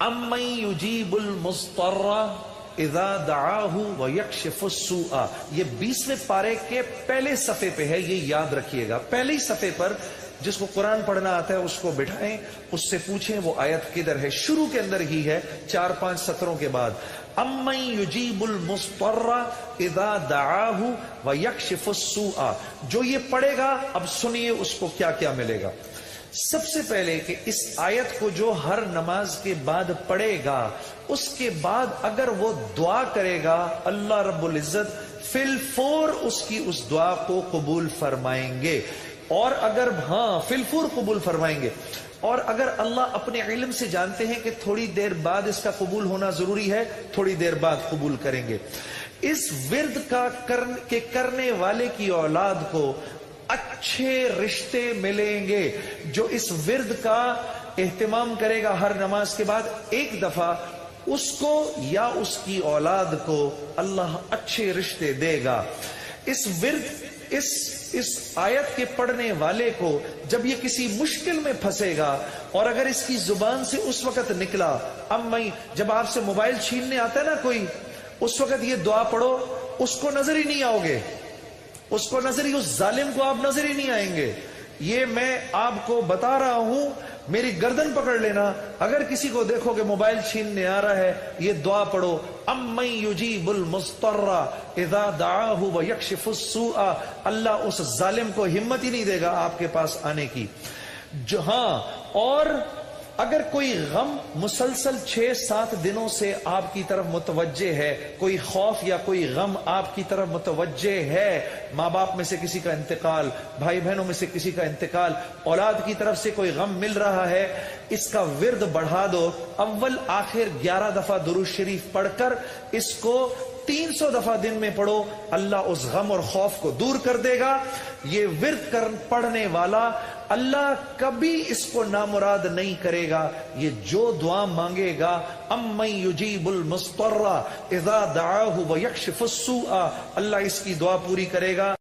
امن یجیب المضطر اذا دعاہ ویکشف السوء، یہ 20ویں پارے کے پہلے صفحے پہ ہے، یہ یاد رکھیے گا۔ پہلے ہی صفحے پر جس کو قرآن پڑھنا آتا ہے اس کو بٹھائیں، اس سے پوچھیں وہ آیت کدھر ہے، شروع کے اندر ہی ہے 4-5 سطروں کے بعد۔ امن یجیب المضطر اذا دعاہ ویکشف السوء، جو یہ پڑھے گا اب سنیے اس کو کیا کیا ملے گا۔ سب سے پہلے کہ اس آیت کو جو ہر نماز کے بعد پڑھے گا، اس کے بعد اگر وہ دعا کرے گا اللہ رب العزت فی الفور اس کی اس دعا کو قبول فرمائیں گے، اور اگر فی الفور قبول فرمائیں گے، اور اگر اللہ اپنے علم سے جانتے ہیں کہ تھوڑی دیر بعد اس کا قبول ہونا ضروری ہے، تھوڑی دیر بعد قبول کریں گے۔ اس ورد کا کرنے والے کی اولاد کو اچھے رشتے ملیں گے۔ جو اس ورد کا اہتمام کرے گا ہر نماز کے بعد ایک دفعہ، اس کو یا اس کی اولاد کو اللہ اچھے رشتے دے گا۔ اس ورد اس آیت کے پڑھنے والے کو جب یہ کسی مشکل میں پھنسے گا، اور اگر اس کی زبان سے اس وقت نکلا، جب آپ سے موبائل چھیننے آتا ہے نا کوئی، اس وقت یہ دعا پڑھو، اس کو نظر ہی نہیں آؤ گے، اس کو نظر ہی، اس ظالم کو آپ نظر ہی نہیں آئیں گے۔ یہ میں آپ کو بتا رہا ہوں، میری گردن پکڑ لینا، اگر کسی کو دیکھو کہ موبائل چھیننے آ رہا ہے، یہ دعا پڑھو، امن یجیب المضطر اذا دعاہ ویکشف السوء، اللہ اس ظالم کو ہمت ہی نہیں دے گا آپ کے پاس آنے کی۔ اور اگر کوئی غم مسلسل 6-7 دنوں سے آپ کی طرف متوجہ ہے، کوئی خوف یا کوئی غم آپ کی طرف متوجہ ہے، ماں باپ میں سے کسی کا انتقال، بھائی بہنوں میں سے کسی کا انتقال، اولاد کی طرف سے کوئی غم مل رہا ہے، اس کا ورد بڑھا دو، اول آخر 11 دفعہ درود شریف پڑھ کر اس کو 300 دفعہ دن میں پڑھو، اللہ اس غم اور خوف کو دور کر دے گا۔ یہ ورد پڑھنے والا اللہ کبھی اس کو نامراد نہیں کرے گا۔ یہ جو دعا مانگے گا، امن یجیب المضطر اذا دعاہ ویکشف السوء، اللہ اس کی دعا پوری کرے گا۔